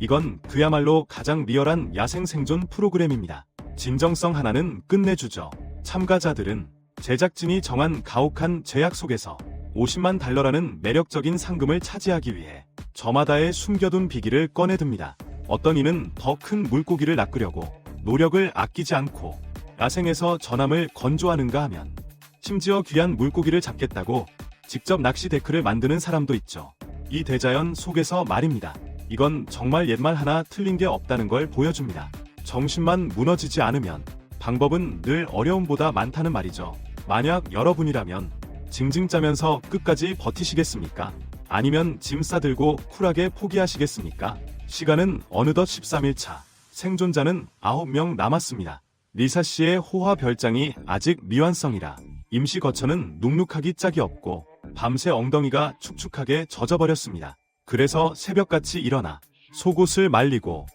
이건 그야말로 가장 리얼한 야생 생존 프로그램입니다. 진정성 하나는 끝내주죠. 참가자들은 제작진이 정한 가혹한 제약 속에서 $50만 달러라는 매력적인 상금을 차지하기 위해 저마다의 숨겨둔 비기를 꺼내듭니다. 어떤 이는 더 큰 물고기를 낚으려고 노력을 아끼지 않고 야생에서 전함을 건조하는가 하면 심지어 귀한 물고기를 잡겠다고 직접 낚시 데크를 만드는 사람도 있죠. 이 대자연 속에서 말입니다. 이건 정말 옛말 하나 틀린 게 없다는 걸 보여줍니다. 정신만 무너지지 않으면 방법은 늘 어려움보다 많다는 말이죠. 만약 여러분이라면 징징 짜면서 끝까지 버티시겠습니까? 아니면 짐 싸들고 쿨하게 포기하시겠습니까? 시간은 어느덧 13일차. 생존자는 9명 남았습니다. 리사 씨의 호화 별장이 아직 미완성이라 임시 거처는 눅눅하기 짝이 없고 밤새 엉덩이가 축축하게 젖어버렸습니다. 그래서 새벽같이 일어나 속옷을 말리고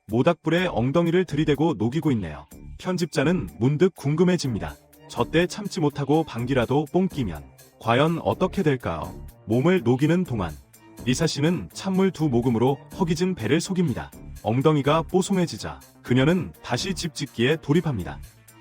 모닥불에 엉덩이를 들이대고 녹이고 있네요. 편집자는 문득 궁금해집니다. 저때 참지 못하고 방귀라도 뽕 끼면 과연 어떻게 될까요? 몸을 녹이는 동안 리사 씨는 찬물 2모금으로 허기진 배를 속입니다. 엉덩이가 뽀송해지자 그녀는 다시 집 짓기에 돌입합니다.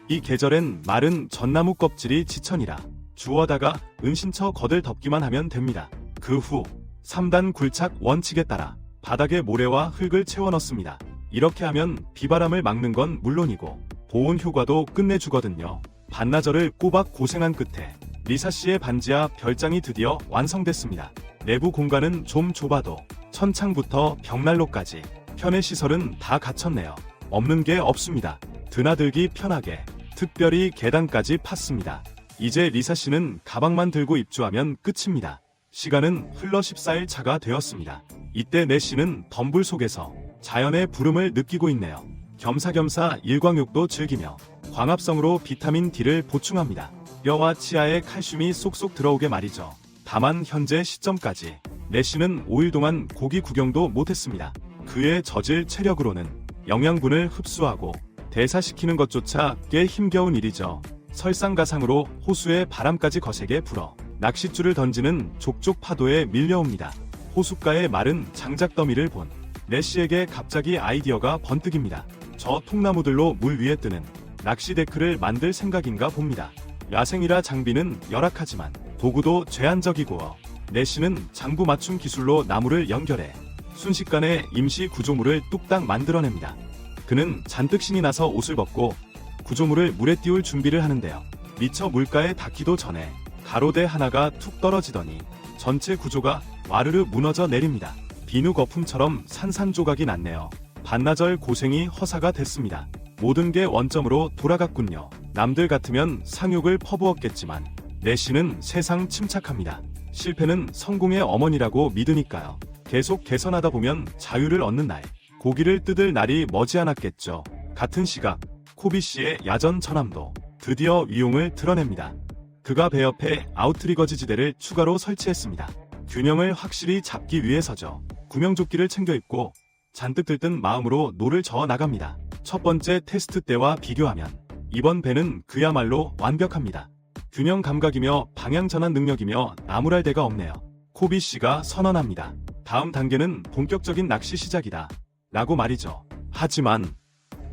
이 계절엔 마른 전나무 껍질이 지천이라 주워다가 은신처 겉을 덮기만 하면 됩니다. 그 후 3단 굴착 원칙에 따라 바닥에 모래와 흙을 채워 넣습니다. 이렇게 하면 비바람을 막는 건 물론이고 보온 효과도 끝내주거든요. 반나절을 꼬박 고생한 끝에 리사 씨의 반지하 별장이 드디어 완성됐습니다. 내부 공간은 좀 좁아도 천창부터 벽난로까지 편의 시설은 다 갖췄네요. 없는 게 없습니다. 드나들기 편하게 특별히 계단까지 팠습니다. 이제 리사 씨는 가방만 들고 입주하면 끝입니다. 시간은 흘러 14일 차가 되었습니다. 이때 내 씨는 덤불 속에서 자연의 부름을 느끼고 있네요. 겸사겸사 일광욕도 즐기며 광합성으로 비타민 D를 보충합니다. 뼈와 치아에 칼슘이 쏙쏙 들어오게 말이죠. 다만 현재 시점까지 내 씨는 5일 동안 고기 구경도 못했습니다. 그의 저질 체력으로는 영양분을 흡수하고 대사시키는 것조차 꽤 힘겨운 일이죠. 설상가상으로 호수에 바람까지 거세게 불어 낚싯줄을 던지는 족족 파도에 밀려옵니다. 호숫가의 마른 장작더미를 본 내씨에게 갑자기 아이디어가 번뜩입니다. 저 통나무들로 물 위에 뜨는 낚시 데크를 만들 생각인가 봅니다. 야생이라 장비는 열악하지만 도구도 제한적이고 내씨는 장부 맞춤 기술로 나무를 연결해 순식간에 임시 구조물을 뚝딱 만들어냅니다. 그는 잔뜩 신이 나서 옷을 벗고 구조물을 물에 띄울 준비를 하는데요. 미처 물가에 닿기도 전에 가로대 하나가 툭 떨어지더니 전체 구조가 와르르 무너져 내립니다. 비누 거품처럼 산산조각이 났네요. 반나절 고생이 허사가 됐습니다. 모든 게 원점으로 돌아갔군요. 남들 같으면 상욕을 퍼부었겠지만 내씨는 세상 침착합니다. 실패는 성공의 어머니라고 믿으니까요. 계속 개선하다 보면 자유를 얻는 날, 고기를 뜯을 날이 머지않았겠죠. 같은 시각 코비 씨의 야전 전함도 드디어 위용을 드러냅니다. 그가 배 옆에 아우트리거즈 지대를 추가로 설치했습니다. 균형을 확실히 잡기 위해서죠. 구명조끼를 챙겨 입고 잔뜩 들뜬 마음으로 노를 저어 나갑니다. 첫 번째 테스트 때와 비교하면 이번 배는 그야말로 완벽합니다. 균형 감각이며 방향 전환 능력이며 나무랄 데가 없네요. 코비 씨가 선언합니다. 다음 단계는 본격적인 낚시 시작이다. 라고 말이죠. 하지만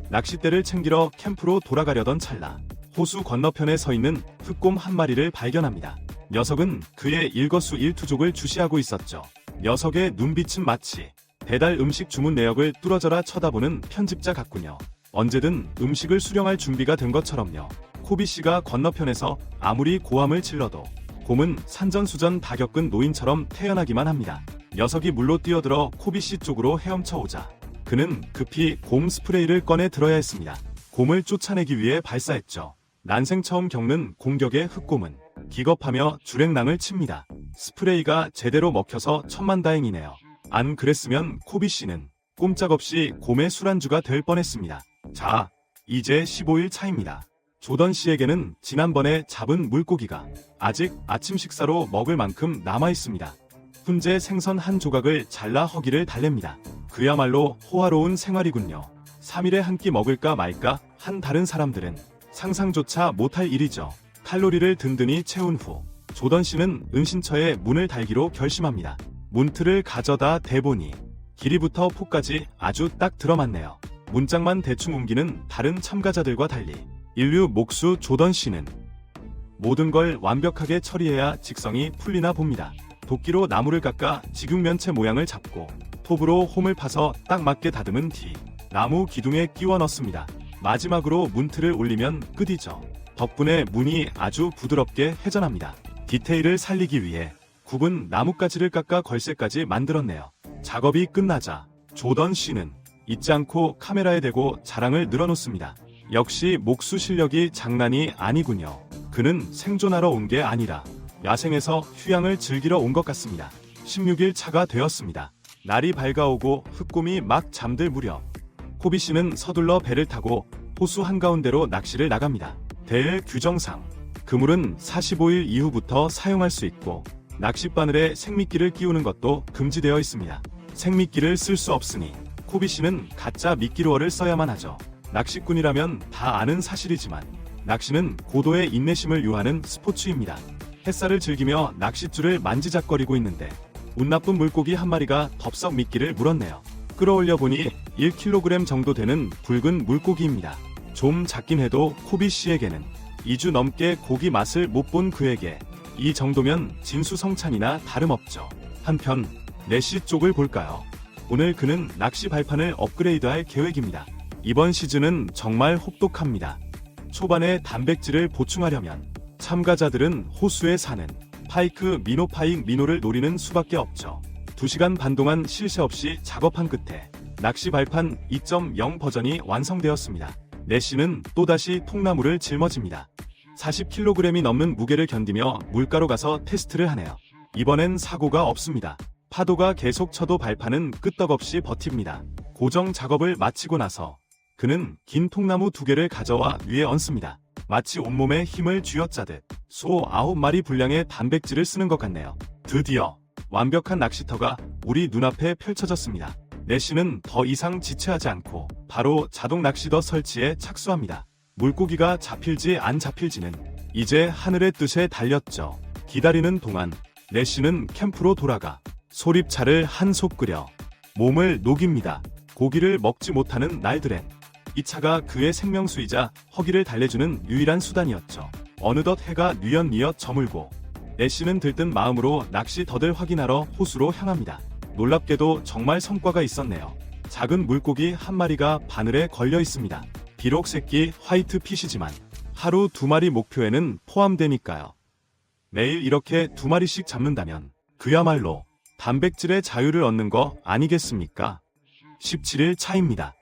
낚싯대를 챙기러 캠프로 돌아가려던 찰나 호수 건너편에 서 있는 흑곰 한 마리를 발견합니다. 녀석은 그의 일거수일투족을 주시하고 있었죠. 녀석의 눈빛은 마치 배달 음식 주문 내역을 뚫어져라 쳐다보는 편집자 같군요. 언제든 음식을 수령할 준비가 된 것처럼요. 코비 씨가 건너편에서 아무리 고함을 질러도 곰은 산전수전 다 겪은 노인처럼 태연하기만 합니다. 녀석이 물로 뛰어들어 코비 씨 쪽으로 헤엄쳐 오자 그는 급히 곰 스프레이를 꺼내 들어야 했습니다. 곰을 쫓아내기 위해 발사했죠. 난생 처음 겪는 공격의 흑곰은 기겁하며 주랭랑을 칩니다. 스프레이가 제대로 먹혀서 천만다행이네요. 안 그랬으면 코비 씨는 꼼짝없이 곰의 술안주가 될 뻔했습니다. 자, 이제 15일 차입니다. 조던 씨에게는 지난번에 잡은 물고기가 아직 아침 식사로 먹을 만큼 남아있습니다. 훈제 생선 한 조각을 잘라 허기를 달랩니다. 그야말로 호화로운 생활이군요. 3일에 한 끼 먹을까 말까 한 다른 사람들은 상상조차 못할 일이죠. 칼로리를 든든히 채운 후 조던 씨는 은신처에 문을 달기로 결심합니다. 문틀을 가져다 대보니 길이부터 폭까지 아주 딱 들어맞네요. 문짝만 대충 옮기는 다른 참가자들과 달리 인류 목수 조던 씨는 모든 걸 완벽하게 처리해야 직성이 풀리나 봅니다. 도끼로 나무를 깎아 직육면체 모양을 잡고 톱으로 홈을 파서 딱 맞게 다듬은 뒤 나무 기둥에 끼워 넣습니다. 마지막으로 문틀을 올리면 끝이죠. 덕분에 문이 아주 부드럽게 회전합니다. 디테일을 살리기 위해 굽은 나뭇가지를 깎아 걸쇠까지 만들었네요. 작업이 끝나자 조던 씨는 잊지 않고 카메라에 대고 자랑을 늘어놓습니다. 역시 목수 실력이 장난이 아니군요. 그는 생존하러 온 게 아니라 야생에서 휴양을 즐기러 온 것 같습니다. 16일 차가 되었습니다. 날이 밝아오고 흑곰이 막 잠들 무렵 코비 씨는 서둘러 배를 타고 호수 한가운데로 낚시를 나갑니다. 대회 규정상 그물은 45일 이후부터 사용할 수 있고 낚싯바늘에 생미끼를 끼우는 것도 금지되어 있습니다. 생미끼를 쓸 수 없으니 코비 씨는 가짜 미끼루어를 써야만 하죠. 낚시꾼이라면 다 아는 사실이지만 낚시는 고도의 인내심을 요하는 스포츠입니다. 햇살을 즐기며 낚싯줄을 만지작거리고 있는데 운 나쁜 물고기 한 마리가 덥석 미끼를 물었네요. 끌어올려 보니 1kg 정도 되는 붉은 물고기입니다. 좀 작긴 해도 코비 씨에게는 2주 넘게 고기 맛을 못 본 그에게 이 정도면 진수성찬이나 다름없죠. 한편 내시 쪽을 볼까요? 오늘 그는 낚시 발판을 업그레이드할 계획입니다. 이번 시즌은 정말 혹독합니다. 초반에 단백질을 보충하려면 참가자들은 호수에 사는 파이크 미노파익 미노를 노리는 수밖에 없죠. 2시간 반 동안 쉴 새 없이 작업한 끝에 낚시 발판 2.0 버전이 완성되었습니다. 내시는 또다시 통나무를 짊어집니다. 40kg이 넘는 무게를 견디며 물가로 가서 테스트를 하네요. 이번엔 사고가 없습니다. 파도가 계속 쳐도 발판은 끄떡없이 버팁니다. 고정 작업을 마치고 나서 그는 긴 통나무 2개를 가져와 위에 얹습니다. 마치 온몸에 힘을 쥐어짜듯 소 9마리 분량의 단백질을 쓰는 것 같네요. 드디어 완벽한 낚시터가 우리 눈앞에 펼쳐졌습니다. 내시는 더 이상 지체하지 않고 바로 자동 낚시터 설치에 착수합니다. 물고기가 잡힐지 안 잡힐지는 이제 하늘의 뜻에 달렸죠. 기다리는 동안 내시는 캠프로 돌아가 소립차를 한솥 끓여 몸을 녹입니다. 고기를 먹지 못하는 날들엔 이 차가 그의 생명수이자 허기를 달래주는 유일한 수단이었죠. 어느덧 해가 뉘엿뉘엿 저물고 내시는 들뜬 마음으로 낚시 덫을 확인하러 호수로 향합니다. 놀랍게도 정말 성과가 있었네요. 작은 물고기 한 마리가 바늘에 걸려 있습니다. 비록 새끼 화이트핏이지만 하루 2마리 목표에는 포함되니까요. 매일 이렇게 2마리씩 잡는다면 그야말로 단백질의 자유를 얻는 거 아니겠습니까? 17일 차입니다.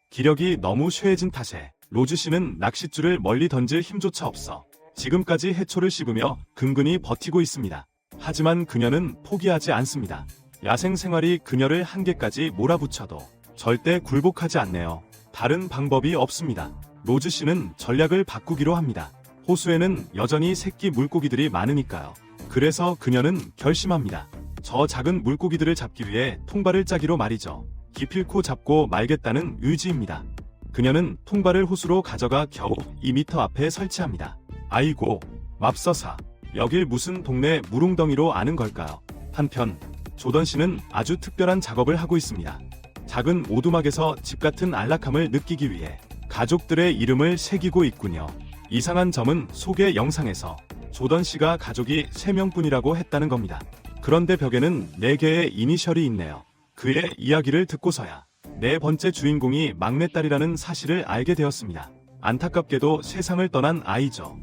기력이 너무 쇠해진 탓에 로즈 씨는 낚싯줄을 멀리 던질 힘조차 없어 지금까지 해초를 씹으며 근근히 버티고 있습니다. 하지만 그녀는 포기하지 않습니다. 야생 생활이 그녀를 한계까지 몰아붙여도 절대 굴복하지 않네요. 다른 방법이 없습니다. 로즈 씨는 전략을 바꾸기로 합니다. 호수에는 여전히 새끼 물고기들이 많으니까요. 그래서 그녀는 결심합니다. 저 작은 물고기들을 잡기 위해 통발을 짜기로 말이죠. 기필코 잡고 말겠다는 의지입니다. 그녀는 통발을 호수로 가져가 겨우 2m 앞에 설치합니다. 아이고, 맙서사. 여길 무슨 동네 무릉덩이로 아는 걸까요? 한편 조던 씨는 아주 특별한 작업을 하고 있습니다. 작은 오두막에서 집 같은 안락함을 느끼기 위해 가족들의 이름을 새기고 있군요. 이상한 점은 소개 영상에서 조던 씨가 가족이 3명뿐이라고 했다는 겁니다. 그런데 벽에는 4개의 이니셜이 있네요. 그의 이야기를 듣고서야 4번째 주인공이 막내딸이라는 사실을 알게 되었습니다. 안타깝게도 세상을 떠난 아이죠.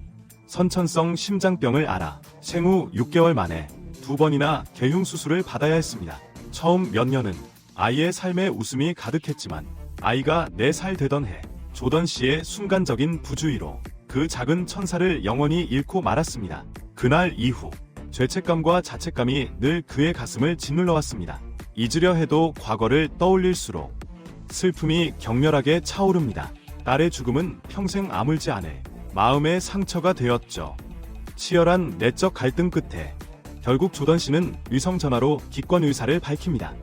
선천성 심장병을 앓아 생후 6개월 만에 2번이나 개흉 수술을 받아야 했습니다. 처음 몇 년은 아이의 삶에 웃음이 가득했지만 아이가 4살 되던 해 조던 씨의 순간적인 부주의로 그 작은 천사를 영원히 잃고 말았습니다. 그날 이후 죄책감과 자책감이 늘 그의 가슴을 짓눌러 왔습니다. 잊으려 해도 과거를 떠올릴수록 슬픔이 격렬하게 차오릅니다. 딸의 죽음은 평생 아물지 않을 마음의 상처가 되었죠. 치열한 내적 갈등 끝에 결국 조던 씨는 위성 전화로 기권 의사를 밝힙니다.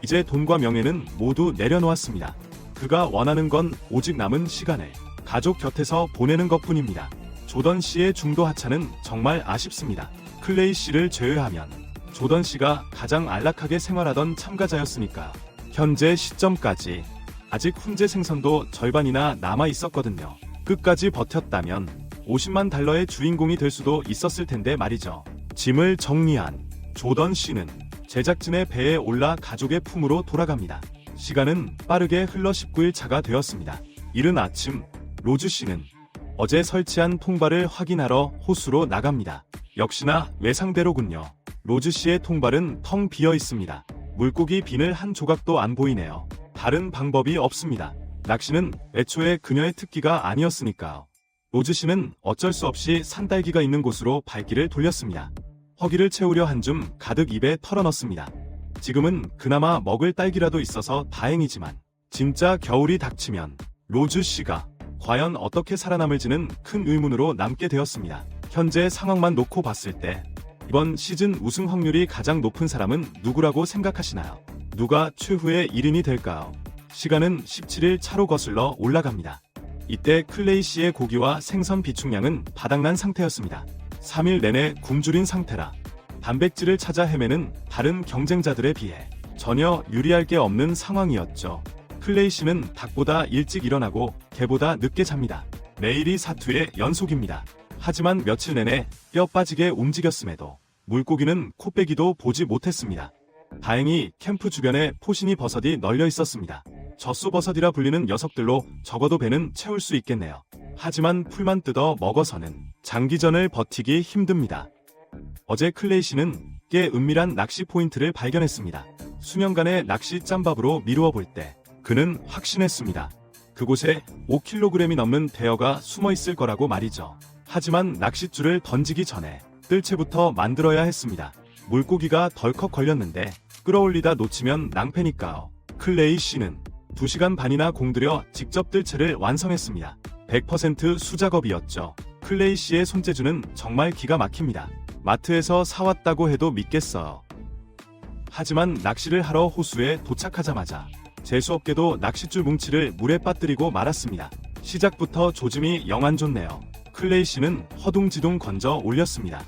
이제 돈과 명예는 모두 내려놓았습니다. 그가 원하는 건 오직 남은 시간을 가족 곁에서 보내는 것뿐입니다. 조던 씨의 중도 하차는 정말 아쉽습니다. 클레이 씨를 제외하면 조던 씨가 가장 안락하게 생활하던 참가자였으니까요. 현재 시점까지 아직 훈제 생선도 절반이나 남아 있었거든요. 끝까지 버텼다면 50만 달러의 주인공이 될 수도 있었을 텐데 말이죠. 짐을 정리한 조던 씨는 제작진의 배에 올라 가족의 품으로 돌아갑니다. 시간은 빠르게 흘러 19일 차가 되었습니다. 이른 아침 로즈 씨는 어제 설치한 통발을 확인하러 호수로 나갑니다. 역시나 외상대로군요. 로즈 씨의 통발은 텅 비어 있습니다. 물고기 비늘 한 조각도 안 보이네요. 다른 방법이 없습니다. 낚시는 애초에 그녀의 특기가 아니었으니까요. 로즈 씨는 어쩔 수 없이 산딸기가 있는 곳으로 발길을 돌렸습니다. 허기를 채우려 한 줌 가득 입에 털어넣습니다. 지금은 그나마 먹을 딸기라도 있어서 다행이지만 진짜 겨울이 닥치면 로즈 씨가 과연 어떻게 살아남을지는 큰 의문으로 남게 되었습니다. 현재 상황만 놓고 봤을 때 이번 시즌 우승 확률이 가장 높은 사람은 누구라고 생각하시나요? 누가 최후의 1인이 될까요? 시간은 17일 차로 거슬러 올라갑니다. 이때 클레이 씨의 고기와 생선 비축량은 바닥난 상태였습니다. 3일 내내 굶주린 상태라 단백질을 찾아 헤매는 다른 경쟁자들에 비해 전혀 유리할 게 없는 상황이었죠. 클레이 씨는 닭보다 일찍 일어나고 개보다 늦게 잡니다. 매일이 사투의 연속입니다. 하지만 며칠 내내 뼈 빠지게 움직였음에도 물고기는 코빼기도 보지 못했습니다. 다행히 캠프 주변에 포신이 버섯이 널려 있었습니다. 젖소버섯이라 불리는 녀석들로 적어도 배는 채울 수 있겠네요. 하지만 풀만 뜯어 먹어서는 장기전을 버티기 힘듭니다. 어제 클레이 씨는 꽤 은밀한 낚시 포인트를 발견했습니다. 수년간의 낚시 짬밥으로 미루어 볼 때 그는 확신했습니다. 그곳에 5kg이 넘는 대어가 숨어 있을 거라고 말이죠. 하지만 낚싯줄을 던지기 전에 뜰채부터 만들어야 했습니다. 물고기가 덜컥 걸렸는데 끌어올리다 놓치면 낭패니까요. 클레이 씨는 2시간 반이나 공들여 직접 뜰채를 완성했습니다. 100% 수작업이었죠. 클레이 씨의 손재주는 정말 기가 막힙니다. 마트에서 사왔다고 해도 믿겠어요. 하지만 낚시를 하러 호수에 도착하자마자 재수없게도 낚싯줄 뭉치를 물에 빠뜨리고 말았습니다. 시작부터 조짐이 영 안 좋네요. 클레이 씨는 허둥지둥 건져 올렸습니다.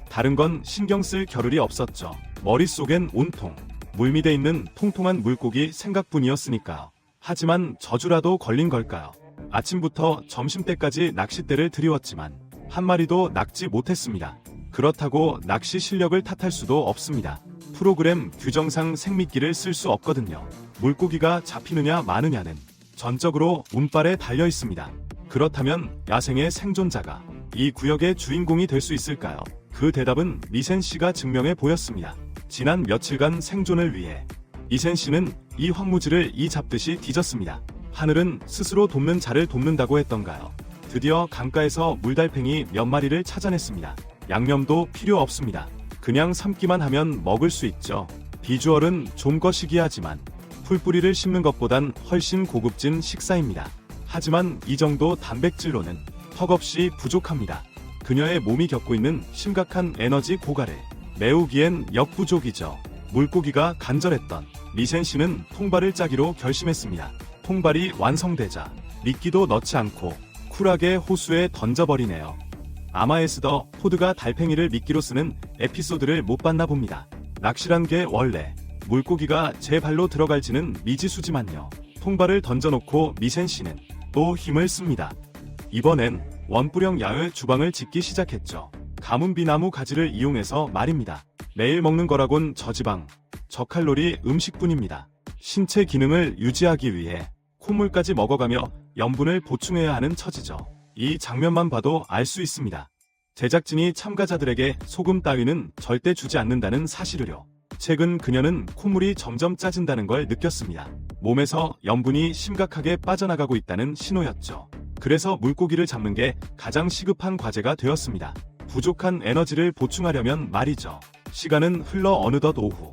다른 건 신경 쓸 겨를이 없었죠. 머릿속엔 온통 물밑에 있는 통통한 물고기 생각뿐이었으니까요. 하지만 저주라도 걸린 걸까요? 아침부터 점심때까지 낚싯대를 들이웠지만 한 마리도 낚지 못했습니다. 그렇다고 낚시 실력을 탓할 수도 없습니다. 프로그램 규정상 생미끼를 쓸 수 없거든요. 물고기가 잡히느냐 마느냐는 전적으로 운빨에 달려 있습니다. 그렇다면 야생의 생존자가 이 구역의 주인공이 될 수 있을까요? 그 대답은 미센 씨가 증명해 보였습니다. 지난 며칠간 생존을 위해 미센 씨는 이 황무지를 이 잡듯이 뒤졌습니다. 하늘은 스스로 돕는 자를 돕는다고 했던가요? 드디어 강가에서 물달팽이 몇 마리를 찾아냈습니다. 양념도 필요 없습니다. 그냥 삶기만 하면 먹을 수 있죠. 비주얼은 좀 거시기하지만 풀뿌리를 씹는 것보단 훨씬 고급진 식사입니다. 하지만 이 정도 단백질로는 턱없이 부족합니다. 그녀의 몸이 겪고 있는 심각한 에너지 고갈을 메우기엔 역부족이죠. 물고기가 간절했던 미센 씨는 통발을 짜기로 결심했습니다. 통발이 완성되자 미끼도 넣지 않고 쿨하게 호수에 던져버리네요. 아마에스더 포드가 달팽이를 미끼로 쓰는 에피소드를 못 봤나 봅니다. 낚시란 게 원래 물고기가 제 발로 들어갈지는 미지수지만요. 통발을 던져놓고 미센 씨는 또 힘을 씁니다. 이번엔 원뿔형 야외 주방을 짓기 시작했죠. 가문비나무 가지를 이용해서 말입니다. 매일 먹는 거라곤 저지방, 저칼로리 음식뿐입니다. 신체 기능을 유지하기 위해 콧물까지 먹어가며 염분을 보충해야 하는 처지죠. 이 장면만 봐도 알 수 있습니다. 제작진이 참가자들에게 소금 따위는 절대 주지 않는다는 사실을요. 최근 그녀는 콧물이 점점 짜진다는 걸 느꼈습니다. 몸에서 염분이 심각하게 빠져나가고 있다는 신호였죠. 그래서 물고기를 잡는 게 가장 시급한 과제가 되었습니다. 부족한 에너지를 보충하려면 말이죠. 시간은 흘러 어느덧 오후.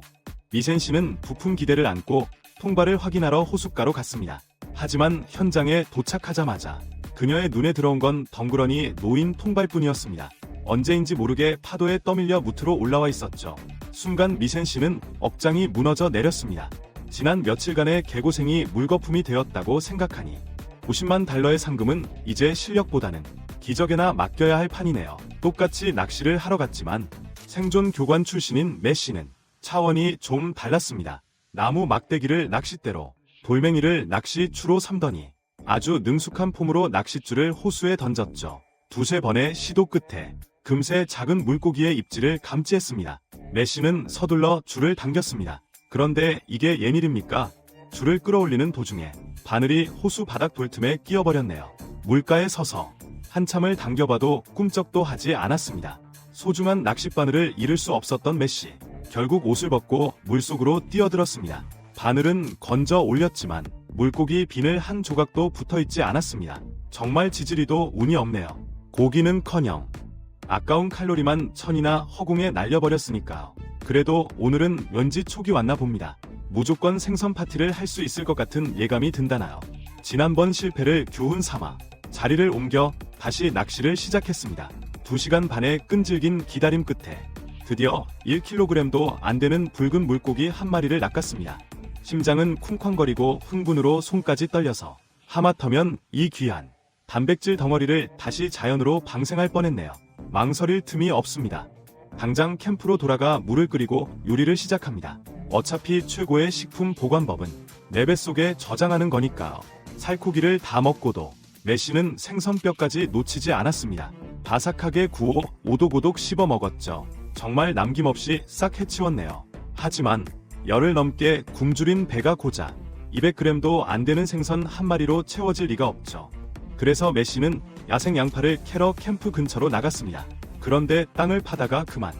미센 씨는 부푼 기대를 안고 통발을 확인하러 호숫가로 갔습니다. 하지만 현장에 도착하자마자 그녀의 눈에 들어온 건 덩그러니 놓인 통발뿐이었습니다. 언제인지 모르게 파도에 떠밀려 무트로 올라와 있었죠. 순간 미센 씨는 억장이 무너져 내렸습니다. 지난 며칠간의 개고생이 물거품이 되었다고 생각하니 50만 달러의 상금은 이제 실력보다는 기적에나 맡겨야 할 판이네요. 똑같이 낚시를 하러 갔지만 생존 교관 출신인 매 씨는 차원이 좀 달랐습니다. 나무 막대기를 낚싯대로, 돌멩이를 낚시추로 삼더니 아주 능숙한 폼으로 낚싯줄을 호수에 던졌죠. 두세 번의 시도 끝에 금세 작은 물고기의 입질을 감지했습니다. 메시는 서둘러 줄을 당겼습니다. 그런데 이게 웬일입니까? 줄을 끌어올리는 도중에 바늘이 호수 바닥 돌틈에 끼어버렸네요. 물가에 서서 한참을 당겨봐도 꿈쩍도 하지 않았습니다. 소중한 낚싯바늘을 잃을 수 없었던 메시. 결국 옷을 벗고 물속으로 뛰어들었습니다. 바늘은 건져 올렸지만 물고기 비늘 한 조각도 붙어있지 않았습니다. 정말 지질이도 운이 없네요. 고기는커녕 아까운 칼로리만 천이나 허공에 날려버렸으니까요. 그래도 오늘은 왠지 촉이 왔나 봅니다. 무조건 생선 파티를 할 수 있을 것 같은 예감이 든다나요. 지난번 실패를 교훈 삼아 자리를 옮겨 다시 낚시를 시작했습니다. 2시간 반의 끈질긴 기다림 끝에 드디어 1kg도 안 되는 붉은 물고기 한 마리를 낚았습니다. 심장은 쿵쾅거리고 흥분으로 손까지 떨려서 하마터면 이 귀한 단백질 덩어리를 다시 자연으로 방생할 뻔했네요. 망설일 틈이 없습니다. 당장 캠프로 돌아가 물을 끓이고 요리를 시작합니다. 어차피 최고의 식품 보관법은 내 뱃속에 저장하는 거니까요. 살코기를 다 먹고도 메시는 생선뼈까지 놓치지 않았습니다. 바삭하게 구워 오독오독 씹어 먹었죠. 정말 남김없이 싹 해치웠네요. 하지만 열흘 넘게 굶주린 배가 고작 200g도 안 되는 생선 한 마리로 채워질 리가 없죠. 그래서 메시는 야생 양파를 캐러 캠프 근처로 나갔습니다. 그런데 땅을 파다가 그만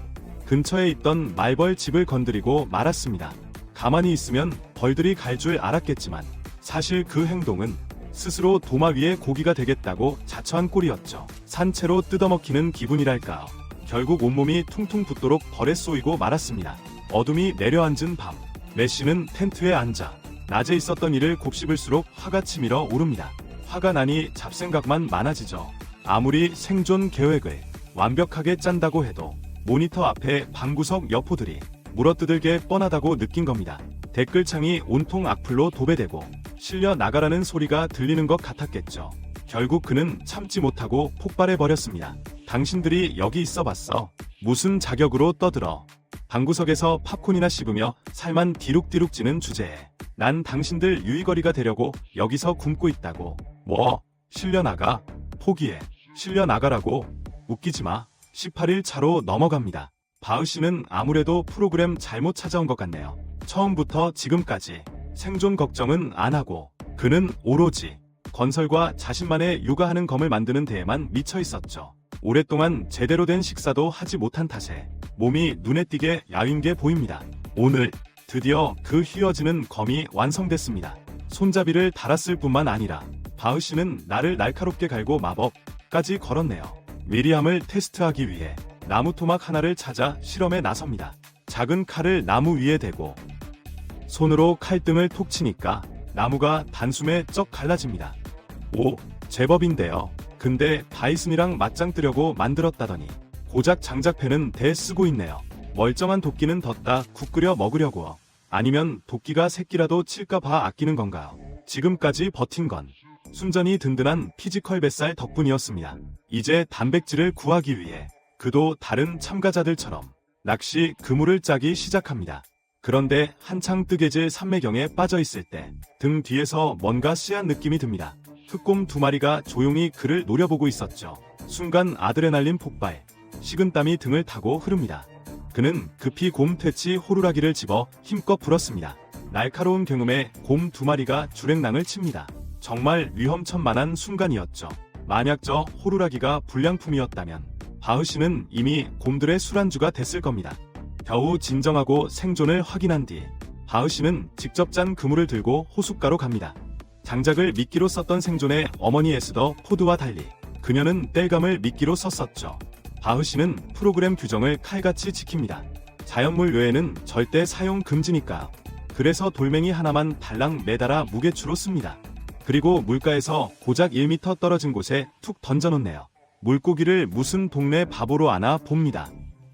근처에 있던 말벌 집을 건드리고 말았습니다. 가만히 있으면 벌들이 갈 줄 알았겠지만 사실 그 행동은 스스로 도마 위에 고기가 되겠다고 자처한 꼴이었죠. 산채로 뜯어먹히는 기분이랄까요. 결국 온몸이 퉁퉁 붓도록 벌에 쏘이고 말았습니다. 어둠이 내려앉은 밤, 메시는 텐트에 앉아 낮에 있었던 일을 곱씹을수록 화가 치밀어 오릅니다. 화가 나니 잡생각만 많아지죠. 아무리 생존 계획을 완벽하게 짠다고 해도 모니터 앞에 방구석 여포들이 물어뜯을 뻔하다고 느낀 겁니다. 댓글창이 온통 악플로 도배되고 실려 나가라는 소리가 들리는 것 같았겠죠. 결국 그는 참지 못하고 폭발해버렸습니다. 당신들이 여기 있어봤어. 무슨 자격으로 떠들어. 방구석에서 팝콘이나 씹으며 살만 디룩디룩 찌는 주제에 난 당신들 유이거리가 되려고 여기서 굶고 있다고. 뭐? 실려나가? 포기해. 실려나가라고. 웃기지마. 18일 차로 넘어갑니다. 바으씨는 아무래도 프로그램 잘못 찾아온 것 같네요. 처음부터 지금까지 생존 걱정은 안 하고 그는 오로지 건설과 자신만의 육아하는 검을 만드는 데에만 미쳐 있었죠. 오랫동안 제대로 된 식사도 하지 못한 탓에 몸이 눈에 띄게 야윈 게 보입니다. 오늘 드디어 그 휘어지는 검이 완성됐습니다. 손잡이를 달았을 뿐만 아니라 바으씨는 나를 날카롭게 갈고 마법까지 걸었네요. 위리함을 테스트하기 위해 나무 토막 하나를 찾아 실험에 나섭니다. 작은 칼을 나무 위에 대고 손으로 칼등을 톡 치니까 나무가 단숨에 쩍 갈라집니다. 오, 제법인데요. 근데 바이슨이랑 맞짱 뜨려고 만들었다더니 고작 장작패는 대 쓰고 있네요. 멀쩡한 도끼는 덧다 국 끓여 먹으려고. 아니면 도끼가 새끼라도 칠까 봐 아끼는 건가요? 지금까지 버틴 건 순전히 든든한 피지컬 뱃살 덕분이었습니다. 이제 단백질을 구하기 위해 그도 다른 참가자들처럼 낚시 그물을 짜기 시작합니다. 그런데 한창 뜨개질 산매경에 빠져있을 때 등 뒤에서 뭔가 씨한 느낌이 듭니다. 흑곰 2마리가 조용히 그를 노려보고 있었죠. 순간 아드레날린 폭발, 식은땀이 등을 타고 흐릅니다. 그는 급히 곰 퇴치 호루라기를 집어 힘껏 불었습니다. 날카로운 경음에 곰 2마리가 주랭랑을 칩니다. 정말 위험천만한 순간이었죠. 만약 저 호루라기가 불량품이었다면 바으씨는 이미 곰들의 술안주가 됐을 겁니다. 겨우 진정하고 생존을 확인한 뒤 바으씨는 직접 짠 그물을 들고 호숫가로 갑니다. 장작을 미끼로 썼던 생존의 어머니 에스더 포드와 달리 그녀는 땔감을 미끼로 썼었죠. 바으씨는 프로그램 규정을 칼같이 지킵니다. 자연물 외에는 절대 사용 금지니까요. 그래서 돌멩이 하나만 달랑 매달아 무게추로 씁니다. 그리고 물가에서 고작 1m 떨어진 곳에 툭 던져놓네요. 물고기를 무슨 동네 바보로 아나 봅니다.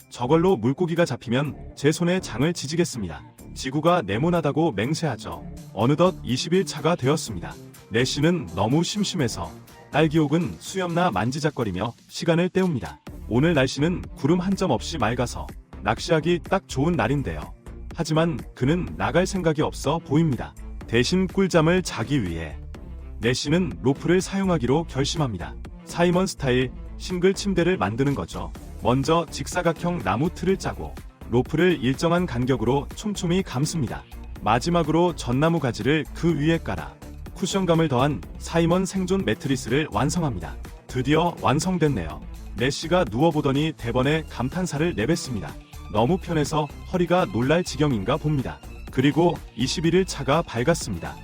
저걸로 물고기가 잡히면 제 손에 장을 지지겠습니다. 지구가 네모나다고 맹세하죠. 어느덧 20일 차가 되었습니다. 내씨는 너무 심심해서 딸기옥은 수염나 만지작거리며 시간을 때웁니다. 오늘 날씨는 구름 한 점 없이 맑아서 낚시하기 딱 좋은 날인데요. 하지만 그는 나갈 생각이 없어 보입니다. 대신 꿀잠을 자기 위해 내쉬는 로프를 사용하기로 결심합니다. 사이먼 스타일 싱글 침대를 만드는 거죠. 먼저 직사각형 나무 틀을 짜고 로프를 일정한 간격으로 촘촘히 감습니다. 마지막으로 전나무 가지를 그 위에 깔아 쿠션감을 더한 사이먼 생존 매트리스를 완성합니다. 드디어 완성됐네요. 내쉬가 누워보더니 대번에 감탄사를 내뱉습니다. 너무 편해서 허리가 놀랄 지경인가 봅니다. 그리고 21일 차가 밝았습니다.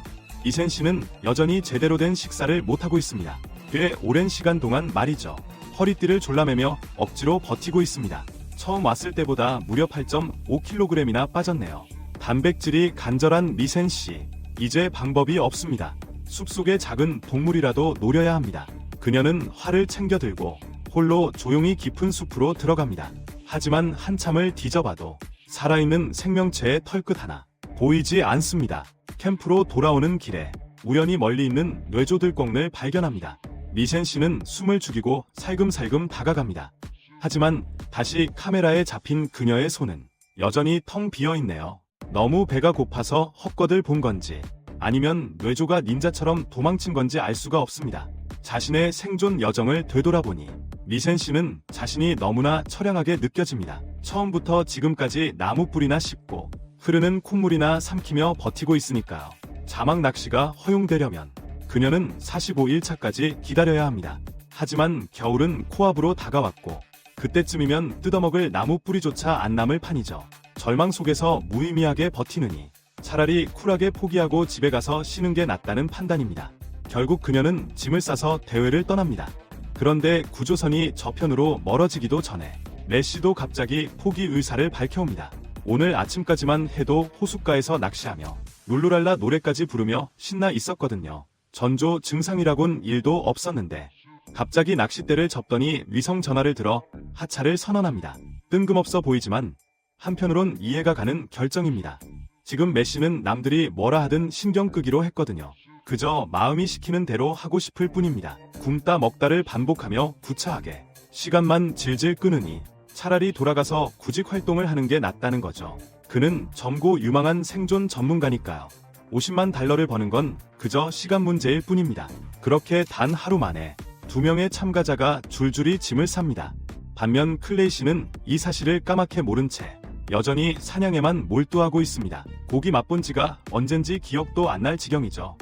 이센 씨는 여전히 제대로 된 식사를 못하고 있습니다. 꽤 오랜 시간 동안 말이죠. 허리띠를 졸라매며 억지로 버티고 있습니다. 처음 왔을 때보다 무려 8.5kg이나 빠졌네요. 단백질이 간절한 미센 씨. 이제 방법이 없습니다. 숲속의 작은 동물이라도 노려야 합니다. 그녀는 활을 챙겨 들고 홀로 조용히 깊은 숲으로 들어갑니다. 하지만 한참을 뒤져봐도 살아있는 생명체의 털끝 하나 보이지 않습니다. 캠프로 돌아오는 길에 우연히 멀리 있는 뇌조들꽁을 발견합니다. 미센 씨는 숨을 죽이고 살금살금 다가갑니다. 하지만 다시 카메라에 잡힌 그녀의 손은 여전히 텅 비어 있네요. 너무 배가 고파서 헛것을 본 건지 아니면 뇌조가 닌자처럼 도망친 건지 알 수가 없습니다. 자신의 생존 여정을 되돌아보니 미센 씨는 자신이 너무나 처량하게 느껴집니다. 처음부터 지금까지 나무뿌리나 씹고 흐르는 콧물이나 삼키며 버티고 있으니까요. 자막 낚시가 허용되려면 그녀는 45일차까지 기다려야 합니다. 하지만 겨울은 코앞으로 다가왔고 그때쯤이면 뜯어먹을 나무 뿌리조차 안 남을 판이죠. 절망 속에서 무의미하게 버티느니 차라리 쿨하게 포기하고 집에 가서 쉬는 게 낫다는 판단입니다. 결국 그녀는 짐을 싸서 대회를 떠납니다. 그런데 구조선이 저편으로 멀어지기도 전에 내쉬도 갑자기 포기 의사를 밝혀옵니다. 오늘 아침까지만 해도 호숫가에서 낚시하며 룰루랄라 노래까지 부르며 신나 있었거든요. 전조 증상이라곤 일도 없었는데 갑자기 낚싯대를 접더니 위성 전화를 들어 하차를 선언합니다. 뜬금없어 보이지만 한편으론 이해가 가는 결정입니다. 지금 메시는 남들이 뭐라 하든 신경 끄기로 했거든요. 그저 마음이 시키는 대로 하고 싶을 뿐입니다. 굶다 먹다를 반복하며 구차하게 시간만 질질 끄느니 차라리 돌아가서 구직 활동을 하는 게 낫다는 거죠. 그는 젊고 유망한 생존 전문가니까요. 50만 달러를 버는 건 그저 시간 문제일 뿐입니다. 그렇게 단 하루 만에 2명의 참가자가 줄줄이 짐을 쌉니다. 반면 클레이 씨는 이 사실을 까맣게 모른 채 여전히 사냥에만 몰두하고 있습니다. 고기 맛본 지가 언젠지 기억도 안 날 지경이죠.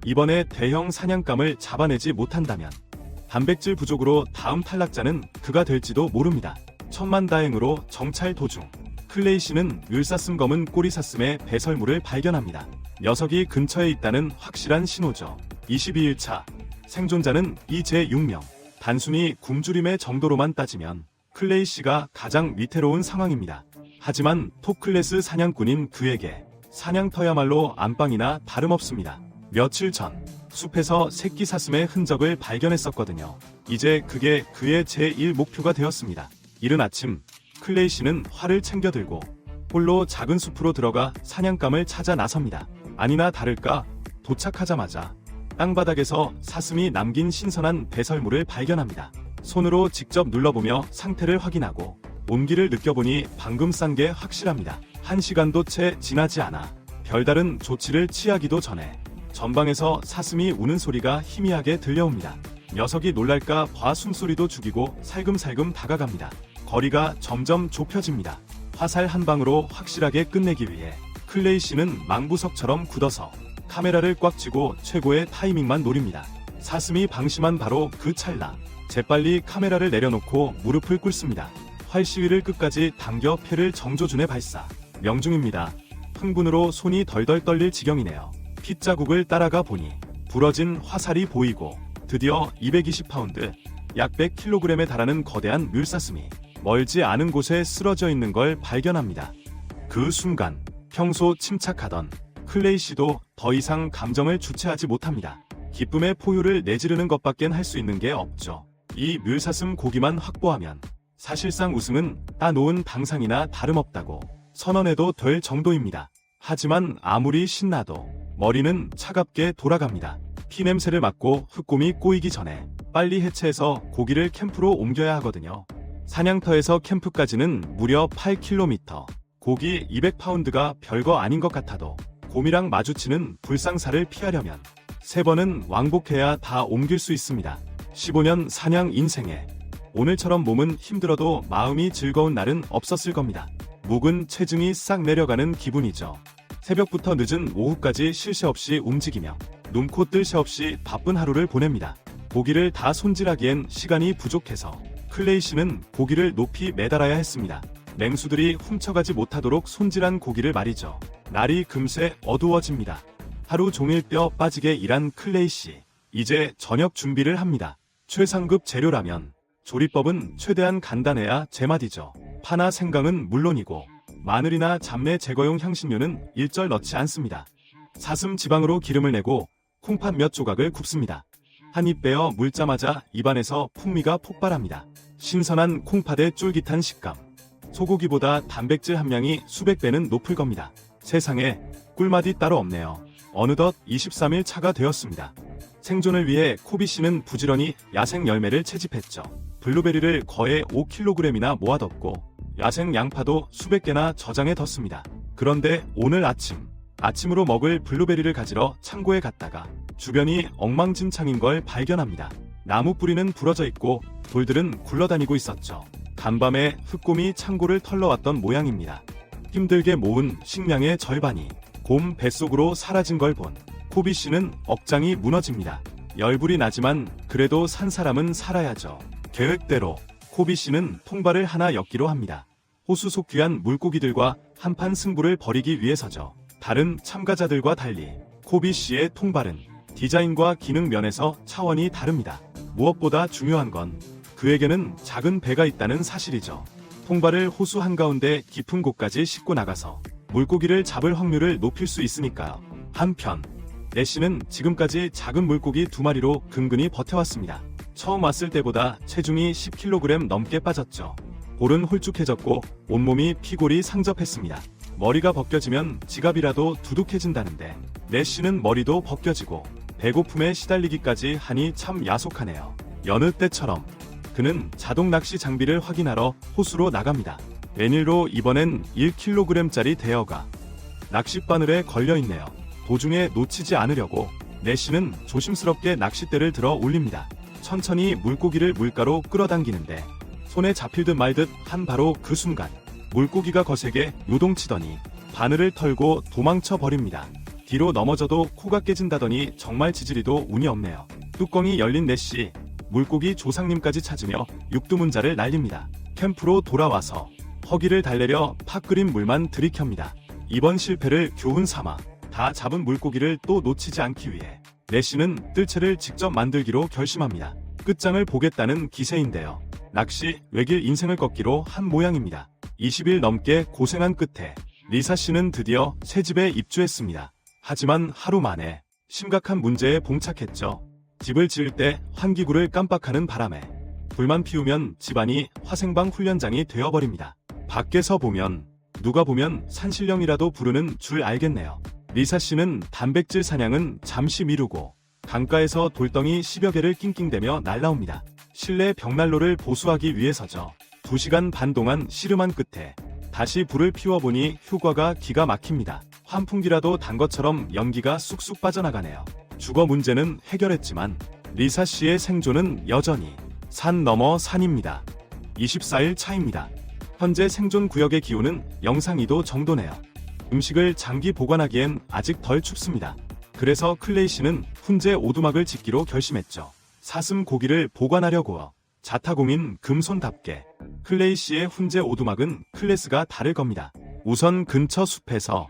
이번에 대형 사냥감을 잡아내지 못한다면 단백질 부족으로 다음 탈락자는 그가 될지도 모릅니다. 천만다행으로 정찰 도중 클레이 씨는 을사슴 검은 꼬리사슴의 배설물을 발견합니다. 녀석이 근처에 있다는 확실한 신호죠. 22일차 생존자는 이 제6명. 단순히 굶주림의 정도로만 따지면 클레이 씨가 가장 위태로운 상황입니다. 하지만 톱클래스 사냥꾼인 그에게 사냥터야말로 안방이나 다름없습니다. 며칠 전 숲에서 새끼 사슴의 흔적을 발견했었거든요. 이제 그게 그의 제1 목표가 되었습니다. 이른 아침 클레이 씨는 활을 챙겨 들고 홀로 작은 숲으로 들어가 사냥감을 찾아 나섭니다. 아니나 다를까 도착하자마자 땅바닥에서 사슴이 남긴 신선한 배설물을 발견합니다. 손으로 직접 눌러보며 상태를 확인하고 온기를 느껴보니 방금 싼 게 확실합니다. 1시간도 채 지나지 않아 별다른 조치를 취하기도 전에 전방에서 사슴이 우는 소리가 희미하게 들려옵니다. 녀석이 놀랄까 봐 숨소리도 죽이고 살금살금 다가갑니다. 거리가 점점 좁혀집니다. 화살 한 방으로 확실하게 끝내기 위해 클레이 씨는 망부석처럼 굳어서 카메라를 꽉 쥐고 최고의 타이밍만 노립니다. 사슴이 방심한 바로 그 찰나 재빨리 카메라를 내려놓고 무릎을 꿇습니다. 활시위를 끝까지 당겨 패를 정조준에 발사. 명중입니다. 흥분으로 손이 덜덜 떨릴 지경이네요. 핏자국을 따라가 보니 부러진 화살이 보이고 드디어 220파운드, 약 100kg에 달하는 거대한 뮬사슴이 멀지 않은 곳에 쓰러져 있는 걸 발견합니다. 그 순간 평소 침착하던 클레이 씨도 더 이상 감정을 주체하지 못합니다. 기쁨의 포효를 내지르는 것밖엔 할 수 있는 게 없죠. 이 뮬사슴 고기만 확보하면 사실상 우승은 따놓은 당상이나 다름없다고 선언해도 될 정도입니다. 하지만 아무리 신나도 머리는 차갑게 돌아갑니다. 피냄새를 맡고 흙곰이 꼬이기 전에 빨리 해체해서 고기를 캠프로 옮겨야 하거든요. 사냥터에서 캠프까지는 무려 8km. 고기 200파운드가 별거 아닌 것 같아도 곰이랑 마주치는 불상사를 피하려면 3번은 왕복해야 다 옮길 수 있습니다. 15년 사냥 인생에 오늘처럼 몸은 힘들어도 마음이 즐거운 날은 없었을 겁니다. 묵은 체중이 싹 내려가는 기분이죠. 새벽부터 늦은 오후까지 쉴 새 없이 움직이며 눈코 뜰 새 없이 바쁜 하루를 보냅니다. 고기를 다 손질하기엔 시간이 부족해서 클레이 씨는 고기를 높이 매달아야 했습니다. 맹수들이 훔쳐가지 못하도록 손질한 고기를 말이죠. 날이 금세 어두워집니다. 하루 종일 뼈 빠지게 일한 클레이 씨. 이제 저녁 준비를 합니다. 최상급 재료라면 조리법은 최대한 간단해야 제맛이죠. 파나 생강은 물론이고 마늘이나 잡내 제거용 향신료는 일절 넣지 않습니다. 사슴 지방으로 기름을 내고 콩팥 몇 조각을 굽습니다. 한 입 베어 물자마자 입안에서 풍미가 폭발합니다. 신선한 콩팥의 쫄깃한 식감. 소고기보다 단백질 함량이 수백 배는 높을 겁니다. 세상에 꿀맛이 따로 없네요. 어느덧 23일 차가 되었습니다. 생존을 위해 코비 씨는 부지런히 야생 열매를 채집했죠. 블루베리를 거의 5kg이나 모아뒀고 야생 양파도 수백 개나 저장해 뒀습니다. 그런데 오늘 아침으로 먹을 블루베리를 가지러 창고에 갔다가 주변이 엉망진창인 걸 발견합니다. 나무 뿌리는 부러져 있고 돌들은 굴러다니고 있었죠. 간밤에 흑곰이 창고를 털러왔던 모양입니다. 힘들게 모은 식량의 절반이 곰 뱃속으로 사라진 걸 본 코비 씨는 억장이 무너집니다. 열불이 나지만 그래도 산 사람은 살아야죠. 계획대로 코비 씨는 통발을 하나 엮기로 합니다. 호수 속 귀한 물고기들과 한판 승부를 벌이기 위해서죠. 다른 참가자들과 달리 코비 씨의 통발은 디자인과 기능 면에서 차원이 다릅니다. 무엇보다 중요한 건 그에게는 작은 배가 있다는 사실이죠. 통발을 호수 한가운데 깊은 곳까지 싣고 나가서 물고기를 잡을 확률을 높일 수 있으니까요. 한편 내씨는 지금까지 작은 물고기 2마리로 근근히 버텨왔습니다. 처음 왔을 때보다 체중이 10kg 넘게 빠졌죠. 볼은 홀쭉해졌고 온몸이 피골이 상접했습니다. 머리가 벗겨지면 지갑이라도 두둑해진다는데 내씨는 머리도 벗겨지고 배고픔에 시달리기까지 하니 참 야속하네요. 여느 때처럼 그는 자동 낚시 장비를 확인하러 호수로 나갑니다. 웬일로 이번엔 1kg짜리 대어가 낚싯바늘에 걸려있네요. 도중에 놓치지 않으려고 내씨는 조심스럽게 낚싯대를 들어 올립니다. 천천히 물고기를 물가로 끌어당기는데 손에 잡힐 듯 말 듯 한 바로 그 순간 물고기가 거세게 요동치더니 바늘을 털고 도망쳐 버립니다. 뒤로 넘어져도 코가 깨진다더니 정말 지질이도 운이 없네요. 뚜껑이 열린 내씨, 물고기 조상님까지 찾으며 육두문자를 날립니다. 캠프로 돌아와서 허기를 달래려 팍 끓인 물만 들이켭니다. 이번 실패를 교훈 삼아 다 잡은 물고기를 또 놓치지 않기 위해 내씨는 뜰채를 직접 만들기로 결심합니다. 끝장을 보겠다는 기세인데요. 낚시 외길 인생을 꺾기로 한 모양입니다. 20일 넘게 고생한 끝에 리사 씨는 드디어 새 집에 입주했습니다. 하지만 하루 만에 심각한 문제에 봉착했죠. 집을 지을 때 환기구를 깜빡하는 바람에 불만 피우면 집안이 화생방 훈련장이 되어버립니다. 밖에서 보면 누가 보면 산신령이라도 부르는 줄 알겠네요. 리사 씨는 단백질 사냥은 잠시 미루고 강가에서 돌덩이 10여 개를 낑낑대며 날라옵니다. 실내 벽난로를 보수하기 위해서죠. 2시간 반 동안 씨름한 끝에 다시 불을 피워보니 효과가 기가 막힙니다. 환풍기라도 단 것처럼 연기가 쑥쑥 빠져나가네요. 주거 문제는 해결했지만 리사 씨의 생존은 여전히 산 넘어 산입니다. 24일 차입니다. 현재 생존 구역의 기온은 영상 2도 정도네요. 음식을 장기 보관하기엔 아직 덜 춥습니다. 그래서 클레이 씨는 훈제 오두막을 짓기로 결심했죠. 사슴 고기를 보관하려고요. 자타공인 금손답게 클레이 씨의 훈제 오두막은 클래스가 다를 겁니다. 우선 근처 숲에서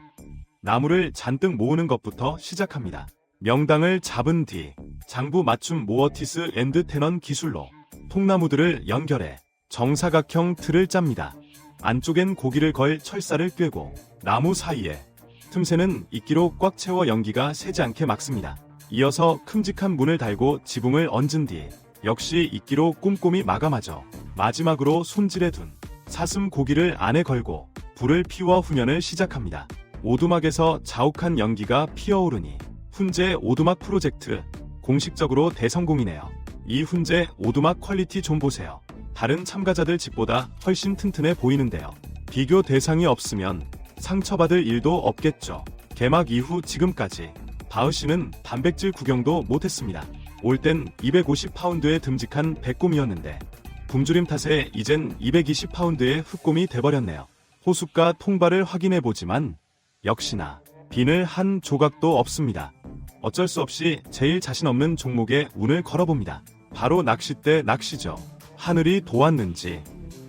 나무를 잔뜩 모으는 것부터 시작합니다. 명당을 잡은 뒤 장부 맞춤 모어티스 앤드 테넌 기술로 통나무들을 연결해 정사각형 틀을 짭니다. 안쪽엔 고기를 걸 철사를 꿰고 나무 사이에 틈새는 이끼로 꽉 채워 연기가 새지 않게 막습니다. 이어서 큼직한 문을 달고 지붕을 얹은 뒤 역시 이끼로 꼼꼼히 마감하죠. 마지막으로 손질해 둔 사슴 고기를 안에 걸고 불을 피워 훈연을 시작합니다. 오두막에서 자욱한 연기가 피어오르니 훈제 오두막 프로젝트 공식적으로 대성공이네요. 이 훈제 오두막 퀄리티 좀 보세요. 다른 참가자들 집보다 훨씬 튼튼해 보이는데요. 비교 대상이 없으면 상처받을 일도 없겠죠. 개막 이후 지금까지 바흐씨는 단백질 구경도 못했습니다. 올 땐 250파운드의 듬직한 백곰이었는데 굶주림 탓에 이젠 220파운드의 흑곰이 돼버렸네요. 호숫가 통발을 확인해보지만 역시나 비늘 한 조각도 없습니다. 어쩔 수 없이 제일 자신 없는 종목에 운을 걸어봅니다. 바로 낚싯대 낚시죠. 하늘이 도왔는지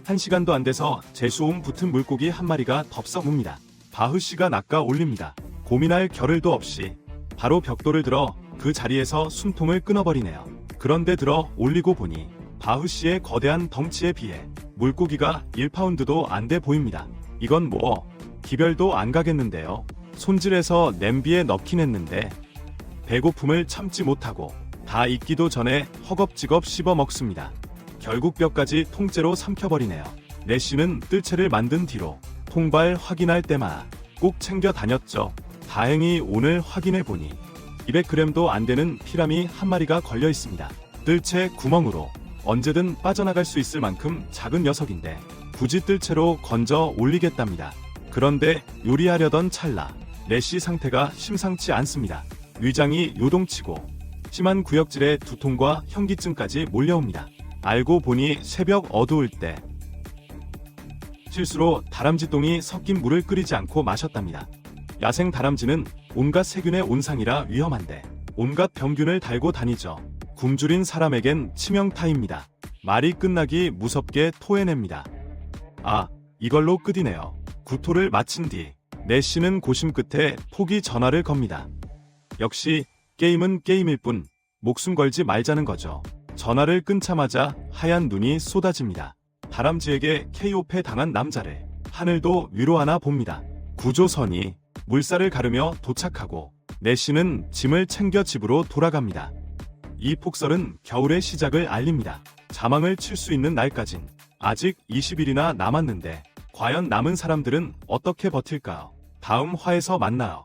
1시간도 안 돼서 재수옴 붙은 물고기 한 마리가 덥석 옵니다. 바흐씨가 낚아 올립니다. 고민할 겨를도 없이 바로 벽돌을 들어 그 자리에서 숨통을 끊어버리네요. 그런데 들어 올리고 보니 바흐씨의 거대한 덩치에 비해 물고기가 1파운드도 안 돼 보입니다. 이건 뭐 기별도 안 가겠는데요. 손질해서 냄비에 넣긴 했는데 배고픔을 참지 못하고 다 익기도 전에 허겁지겁 씹어 먹습니다. 결국 뼈까지 통째로 삼켜버리네요. 내씨는 뜰채를 만든 뒤로 통발 확인할 때마다 꼭 챙겨 다녔죠. 다행히 오늘 확인해보니 200g도 안 되는 피라미 한 마리가 걸려 있습니다. 뜰채 구멍으로 언제든 빠져나갈 수 있을 만큼 작은 녀석인데 굳이 뜰채로 건져 올리겠답니다. 그런데 요리하려던 찰나 내씨 상태가 심상치 않습니다. 위장이 요동치고 심한 구역질에 두통과 현기증까지 몰려옵니다. 알고 보니 새벽 어두울 때 실수로 다람쥐똥이 섞인 물을 끓이지 않고 마셨답니다. 야생 다람쥐는 온갖 세균의 온상이라 위험한데 온갖 병균을 달고 다니죠. 굶주린 사람에겐 치명타입니다. 말이 끝나기 무섭게 토해냅니다. 아, 이걸로 끝이네요. 구토를 마친 뒤 내씨는 고심 끝에 포기 전화를 겁니다. 역시 게임은 게임일 뿐 목숨 걸지 말자는 거죠. 전화를 끊자마자 하얀 눈이 쏟아집니다. 다람쥐에게 KO패 당한 남자를 하늘도 위로하나 봅니다. 구조선이 물살을 가르며 도착하고 내씨는 짐을 챙겨 집으로 돌아갑니다. 이 폭설은 겨울의 시작을 알립니다. 자망을 칠 수 있는 날까진 아직 20일이나 남았는데 과연 남은 사람들은 어떻게 버틸까요? 다음 화에서 만나요.